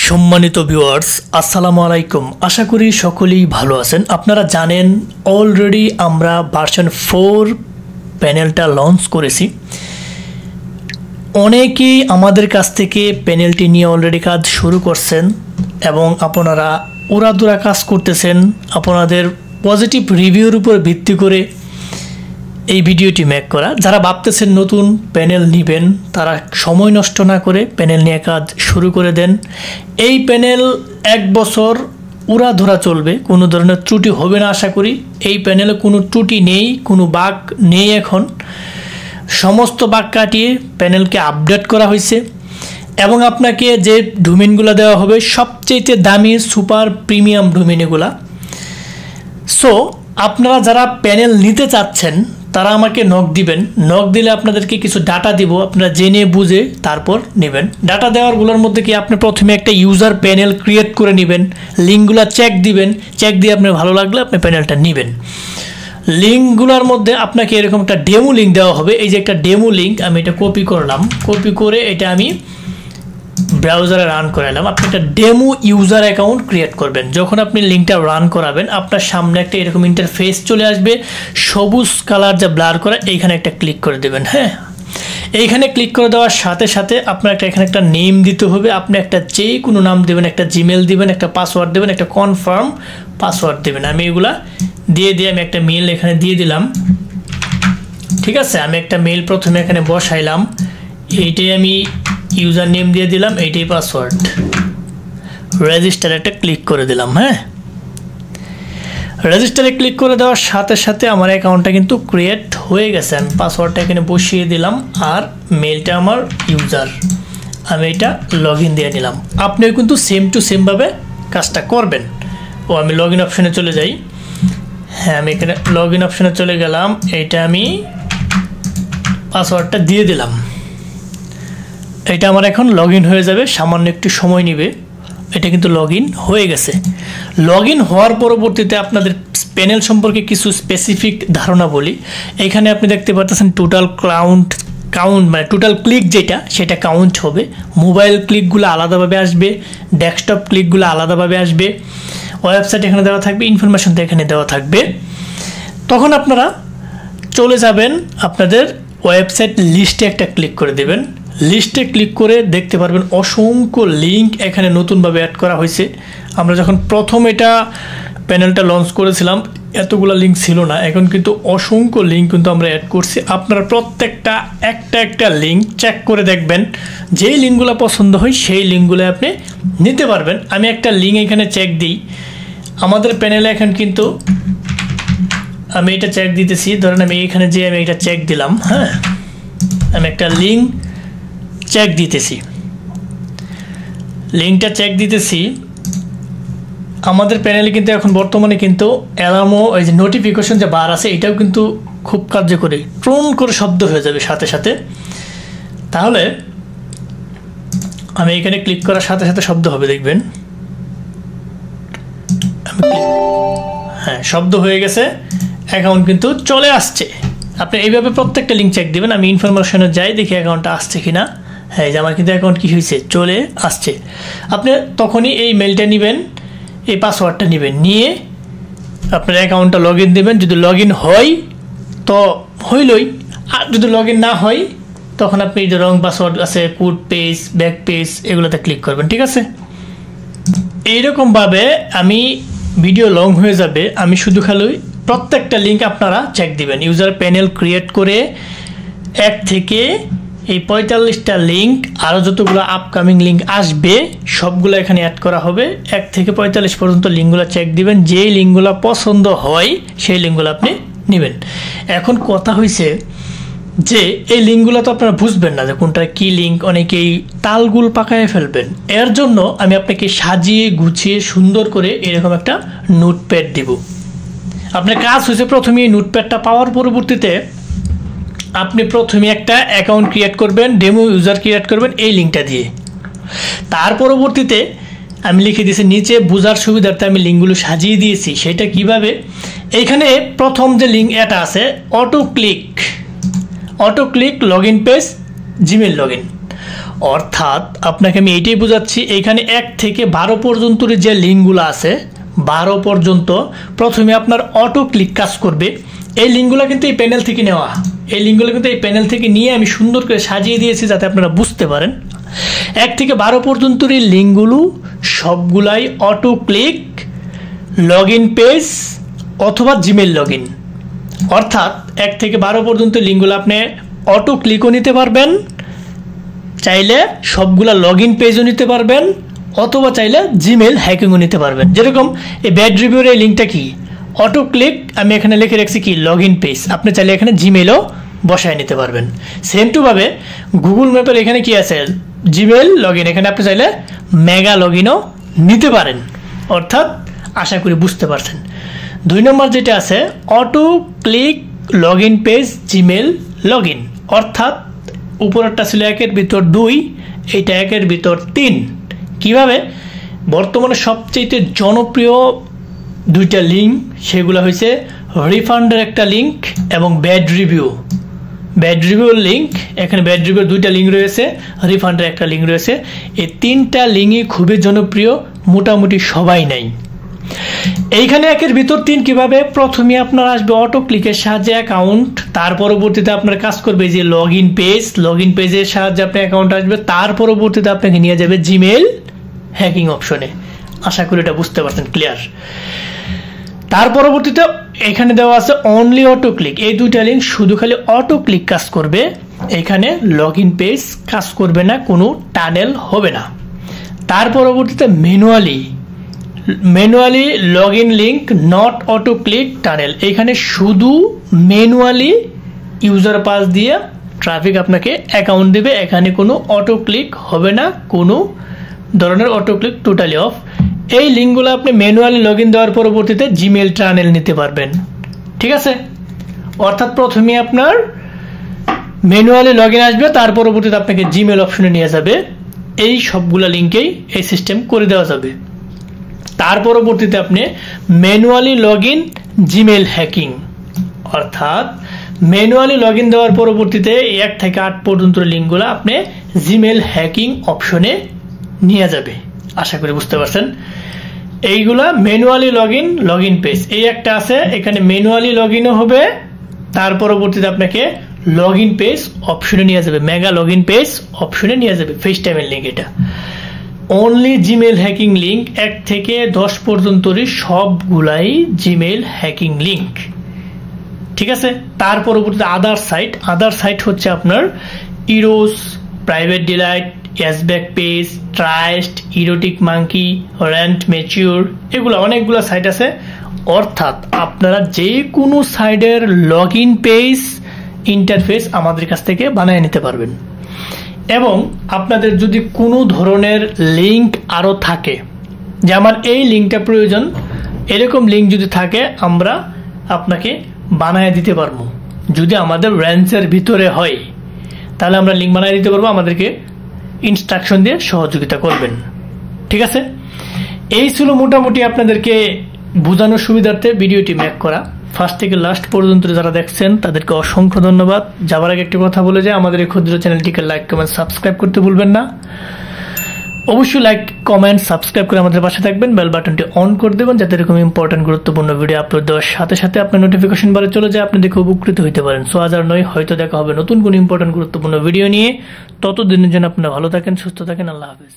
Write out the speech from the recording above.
সম্মানিত ভিউয়ার্স আসসালামু আলাইকুম। আশা করি সকলেই ভালো আছেন। আপনারা জানেন অলরেডি আমরা ভার্সন 4 প্যানেলটা লঞ্চ করেছি। অনেকেই আমাদের কাছ থেকে প্যানেলটি নিয়ে অলরেডি কাজ শুরু করছেন এবং আপনারা উড়াদুরা কাজ করতেছেন। আপনাদের পজিটিভ রিভিউর উপর ভিত্তি করে এই ভিডিওটি মেক করা। যারা ভাবতেছেন নতুন প্যানেল নেবেন তারা সময় নষ্ট না করে প্যানেল নিয়ে কাজ শুরু করে দেন। এই প্যানেল 1 বছর উড়াধরা চলবে, কোনো ধরনের ত্রুটি হবে না আশা করি। এই প্যানেলে কোনো ত্রুটি নেই, কোনো বাগ নেই। এখন সমস্ত বাগ কাটিয়ে প্যানেলকে আপডেট করা হয়েছে এবং আপনাকে যে ডোমেইনগুলো দেওয়া হবে সবচেয়ে দামি সুপার প্রিমিয়াম ডোমেইন এগুলা। সো আপনারা যারা প্যানেল নিতে চাচ্ছেন তারা আমাকে নক দিবেন। নক দিলে আপনাদেরকে কিছু ডাটা দিব, আপনারা জেনে বুঝে তারপর নেবেন। ডাটা দেওয়ারগুলোর মধ্যে কি আপনি প্রথমে একটা ইউজার প্যানেল ক্রিয়েট করে নেবেন, লিঙ্কগুলো চেক দিবেন, চেক দিয়ে আপনার ভালো লাগলে আপনি প্যানেলটা নেবেন। লিঙ্কগুলোর মধ্যে আপনাকে এরকম একটা ডেমো লিঙ্ক দেওয়া হবে। এই যে একটা ডেমো লিঙ্ক আমি এটা কপি করলাম, কপি করে এটা আমি ব্রাউজারে রান করালাম। আপনি একটা ডেমো ইউজার অ্যাকাউন্ট ক্রিয়েট করবেন। যখন আপনি লিঙ্কটা রান করাবেন আপনার সামনে একটা এরকম ইন্টারফেস চলে আসবে, সবুজ কালার যা ব্লার করা, এইখানে একটা ক্লিক করে দেবেন। হ্যাঁ, এইখানে ক্লিক করে দেওয়ার সাথে সাথে আপনার এখানে একটা নেম দিতে হবে। আপনি একটা যে কোনো নাম দেবেন, একটা জিমেল দিবেন, একটা পাসওয়ার্ড দেবেন, একটা কনফার্ম পাসওয়ার্ড দেবেন। আমি এগুলা দিয়ে আমি একটা মেল এখানে দিয়ে দিলাম। ঠিক আছে, আমি একটা মেল প্রথমে এখানে বসাইলাম, এইটাই আমি ইউজার নেম দিয়ে দিলাম, এইটাই পাসওয়ার্ড। রেজিস্টার একটা ক্লিক করে দিলাম। হ্যাঁ, রেজিস্টারে ক্লিক করে দেওয়ার সাথে সাথে আমার অ্যাকাউন্টটা কিন্তু ক্রিয়েট হয়ে গেছে। আমি পাসওয়ার্ডটা এখানে বসিয়ে দিলাম আর মেলটা আমার ইউজার, আমি এটা লগ ইন দিয়ে নিলাম। আপনিও কিন্তু সেম টু সেমভাবে কাজটা করবেন। আমি লগ ইন অপশানে চলে যাই। হ্যাঁ, আমি এখানে লগ ইন অপশানে চলে গেলাম, এইটা আমি পাসওয়ার্ডটা দিয়ে দিলাম। এটা আমার এখন লগ ইন হয়ে যাবে, সামান্য একটু সময় নেবে। এটা কিন্তু লগ ইন হয়ে গেছে। লগ ইন হওয়ার পরবর্তীতে আপনাদের প্যানেল সম্পর্কে কিছু স্পেসিফিক ধারণা বলি। এখানে আপনি দেখতে পাচ্ছেন টোটাল কাউন্ট মানে টোটাল ক্লিক যেটা সেটা কাউন্ট হবে। মোবাইল ক্লিকগুলো আলাদাভাবে আসবে, ডেস্কটপ ক্লিকগুলো আলাদাভাবে আসবে। ওয়েবসাইট এখানে দেওয়া থাকবে, ইনফরমেশন তো এখানে দেওয়া থাকবে। তখন আপনারা চলে যাবেন আপনাদের ওয়েবসাইট লিস্টে একটা ক্লিক করে দেবেন। লিস্টে ক্লিক করে দেখতে পারবেন অসংখ্য লিঙ্ক এখানে নতুনভাবে অ্যাড করা হয়েছে। আমরা যখন প্রথম এটা প্যানেলটা লঞ্চ করেছিলাম এতগুলো লিঙ্ক ছিল না, এখন কিন্তু অসংখ্য লিঙ্ক কিন্তু আমরা অ্যাড করছি। আপনারা প্রত্যেকটা একটা লিঙ্ক চেক করে দেখবেন, যেই লিঙ্কগুলো পছন্দ হয় সেই লিঙ্কগুলো আপনি নিতে পারবেন। আমি একটা লিঙ্ক এখানে চেক দিই। আমাদের প্যানেলে এখন কিন্তু আমি এটা চেক দিতেছি। ধরেন আমি এখানে যে আমি এটা চেক দিলাম। হ্যাঁ, আমি একটা লিঙ্ক চেক দিতেছি, লিঙ্কটা চেক দিতেছি। আমাদের প্যানেলে কিন্তু এখন বর্তমানে কিন্তু অ্যালার্মও এই যে নোটিফিকেশন যে বার আছে এটাও কিন্তু খুব কার্যকরী, ট্রোন করে শব্দ হয়ে যাবে সাথে সাথে। তাহলে আমি এখানে ক্লিক করার সাথে সাথে শব্দ হবে, দেখবেন। হ্যাঁ, শব্দ হয়ে গেছে, অ্যাকাউন্ট কিন্তু চলে আসছে। আপনি এইভাবে প্রত্যেকটা লিঙ্ক চেক দেবেন। আমি ইনফরমেশনে যাই, দেখি অ্যাকাউন্টটা আসছে কিনা। হ্যাঁ, যে আমার কিন্তু অ্যাকাউন্ট কী হয়েছে, চলে আসছে। আপনি তখনই এই মেলটা নেবেন, এই পাসওয়ার্ডটা নেবেন, নিয়ে আপনার অ্যাকাউন্টটা লগ ইন দেবেন। যদি লগ ইন হয় তো হইলই, আর যদি লগ ইন না হয় তখন আপনি যে রং পাসওয়ার্ড আছে, কোড পেজ, ব্যাক পেজ, এগুলোতে ক্লিক করবেন। ঠিক আছে, এইরকমভাবে আমি ভিডিও লং হয়ে যাবে। আমি শুধু খালি প্রত্যেকটা লিঙ্ক আপনারা চেক দিবেন। ইউজার প্যানেল ক্রিয়েট করে 1 থেকে এই 45টা লিঙ্ক, আরও যতগুলো আপকামিং লিঙ্ক আসবে সবগুলো এখানে অ্যাড করা হবে। 1 থেকে 45 পর্যন্ত লিঙ্কগুলো চেক দিবেন। যেই লিঙ্কগুলো পছন্দ হয় সেই লিঙ্কগুলো আপনি নেবেন। এখন কথা হয়েছে যে এই লিঙ্কগুলো তো আপনারা বুঝবেন না যে কোনটা কী লিঙ্ক, অনেকেই তালগুল পাকায় ফেলবেন। এর জন্য আমি আপনাকে সাজিয়ে গুছিয়ে সুন্দর করে এরকম একটা নোটপ্যাড দিব। আপনার কাজ হয়েছে প্রথমে এই নোটপ্যাডটা পাওয়ার পরবর্তীতে আপনি প্রথমে একটা অ্যাকাউন্ট ক্রিয়েট করবেন, ডেমো ইউজার ক্রিয়েট করবেন এই লিঙ্কটা দিয়ে। তার পরবর্তীতে আমি লিখে দিয়েছি নিচে, বোঝার সুবিধার্থে আমি লিঙ্কগুলো সাজিয়ে দিয়েছি। সেটা কিভাবে, এইখানে প্রথম যে লিঙ্ক এটা আছে auto click log in page, Gmail log in. অর্থাৎ আপনাকে আমি এইটাই বোঝাচ্ছি, এখানে 1 থেকে 12 পর্যন্ত যে লিঙ্কগুলো আছে 12 পর্যন্ত প্রথমে আপনার অটো ক্লিক কাজ করবে। এই লিঙ্কগুলো কিন্তু এই প্যানেল থেকে নেওয়া, এই লিঙ্কগুলো কিন্তু এই প্যানেল থেকে নিয়ে আমি সুন্দর করে সাজিয়ে দিয়েছি যাতে আপনারা বুঝতে পারেন। 1 থেকে 12 পর্যন্ত এই লিঙ্কগুলো সবগুলাই auto click, log in page অথবা জিমেল লগ ইন। অর্থাৎ 1 থেকে 12 পর্যন্ত লিঙ্কগুলো আপনি অটো ক্লিকও নিতে পারবেন, চাইলে সবগুলা লগ ইন পেজও নিতে পারবেন, অথবা চাইলে জিমেল হ্যাকিংও নিতে পারবেন। যেরকম এই ব্যাড রিভিউর এই লিঙ্কটা কি অটো ক্লিক, আমি এখানে লিখে রাখছি কি লগ ইন পেজ, আপনি চাইলে এখানে জিমেলও বসায় নিতে পারবেন। সেম টু ভাবে গুগল ম্যাপের এখানে কি আছে জিমেল লগ ইন, এখানে আপনি চাইলে মেগা লগ ইনও নিতে পারেন। অর্থাৎ আশা করি বুঝতে পারছেন। 2 নম্বর যেটা আছে auto click log in page Gmail log in, অর্থাৎ উপরেরটা ছিল 1-এর ভিতর 2, এইটা 1-এর ভিতর 3। কিভাবে? বর্তমানে সবচেয়ে জনপ্রিয় 2টা লিঙ্ক, সেগুলো হয়েছে রিফান্ডের একটা লিঙ্ক এবং ব্যাড রিভিউর লিঙ্ক। এখানে ব্যাড রিভিউর 2টা লিঙ্ক রয়েছে, রিফান্ডের একটা লিঙ্ক রয়েছে। এই 3টা লিঙ্কই খুবই জনপ্রিয়, মোটামুটি সবাই নাই। এইখানে 1-এর ভিতর 3 কিভাবে? প্রথমে আপনার আসবে অটো ক্লিকের সাহায্যে অ্যাকাউন্ট, তার পরবর্তীতে আপনার কাজ করবে যে লগ ইন পেজের সাহায্যে আপনার অ্যাকাউন্ট আসবে, তার পরবর্তীতে আপনাকে নিয়ে যাবে জিমেল হ্যাকিং অপশনে। আশা করি এটা বুঝতে পারছেন, ক্লিয়ার। তার পরবর্তীতে এখানে দেওয়া আছে অনলি অটো ক্লিক, এই 2টা লিঙ্ক শুধু খালি অটো ক্লিক কাজ করবে, এখানে লগ ইন পেজ কাজ করবে না, কোনো টানেল হবে না। তার পরবর্তীতে manually log in link not auto click tunnel, এখানে শুধু ম্যানুয়ালি ইউজার পাস দিয়ে ট্রাফিক আপনাকে অ্যাকাউন্ট দেবে, এখানে কোনো অটো ক্লিক হবে না, কোনো ধরনের অটো ক্লিক টোটালি অফ। এই লিঙ্কগুলো আপনি ম্যানুয়ালি লগ ইন দেওয়ার পরবর্তীতে জিমেল টানেল নিতে পারবেন, ঠিক আছে। অর্থাৎ প্রথমে আপনার ম্যানুয়ালি লগ ইন আসবে, তার পরবর্তীতে আপনাকে জিমেল অপশনে নিয়ে যাবে। এই সবগুলা লিঙ্কেই এই সিস্টেম করে দেওয়া যাবে। তার পরবর্তীতে আপনি manually log in Gmail hacking, অর্থাৎ ম্যানুয়ালি লগ ইন দেওয়ার পরবর্তীতে 1 থেকে 8 পর্যন্ত লিঙ্কগুলো আপনি জিমেল হ্যাকিং অপশনে নিয়ে যাবে। আশা করি বুঝতে পারছেন। এইগুলা ম্যানুয়ালি লগ ইন পেজ, এই একটা আছে, এখানে ম্যানুয়ালি লগ ইনও হবে, তার পরবর্তীতে আপনাকে লগ ইন পেজ অপশনে নিয়ে যাবে, মেগা লগ ইন পেজ অপশনে নিয়ে যাবে। ফেস টাইমের লিঙ্ক এটা অনলি জিমেল হ্যাকিং লিঙ্ক, 1 থেকে 10 পর্যন্তই সবগুলাই জিমেল হ্যাকিং লিঙ্ক, ঠিক আছে। তার পরবর্তীতে আদার সাইট হচ্ছে আপনার Eros, private delight, cashback page, trust, erotic monkey, rent mature, এগুলো অনেকগুলো সাইট আছে। অর্থাৎ আপনারা যে কোনো সাইটের লগ ইন পেজ ইন্টারফেস আমাদের কাছ থেকে বানিয়ে নিতে পারবেন। এবং আপনাদের যদি কোনো ধরনের লিঙ্ক আরও থাকে, যে আমার এই লিঙ্কটা প্রয়োজন, এরকম লিঙ্ক যদি থাকে আমরা আপনাকে বানিয়ে দিতে পারবো। যদি আমাদের রেঞ্জের ভিতরে হয় তাহলে আমরা লিঙ্ক বানিয়ে দিতে পারবো, আমাদেরকে ইনস্ট্রাকশন দিয়ে সহযোগিতা করবেন, ঠিক আছে। এই ছিল মোটামুটি আপনাদেরকে বোঝানোর সুবিধার্থে ভিডিওটি মেক করা। ফার্স্ট থেকে লাস্ট পর্যন্ত যারা দেখছেন তাদেরকে অসংখ্য ধন্যবাদ। যাবার আগে একটি কথা বলে যায়, আমাদের এই ক্ষুদ্র চ্যানেলটিকে লাইক কমেন্ট সাবস্ক্রাইব করতে ভুলবেন না। অবশ্যই লাইক কমেন্ট সাবস্ক্রাইব করে আমাদের পাশে থাকবেন, বেল বাটনটি অন করে দেবেন যাতে এরকম ইম্পর্টেন্ট গুরুত্বপূর্ণ ভিডিও আপলোড দেওয়ার সাথে সাথে আপনার নোটিফিকেশন বারে চলে যায়, আপনি দেখে উপকৃত হতে পারেন। সো আজ আর নয়, হয়তো দেখা হবে নতুন কোনো ইম্পর্টেন্ট গুরুত্বপূর্ণ ভিডিও নিয়ে। ততদিনের জন্য আপনারা ভালো থাকেন, সুস্থ থাকেন। আল্লাহ হাফেজ।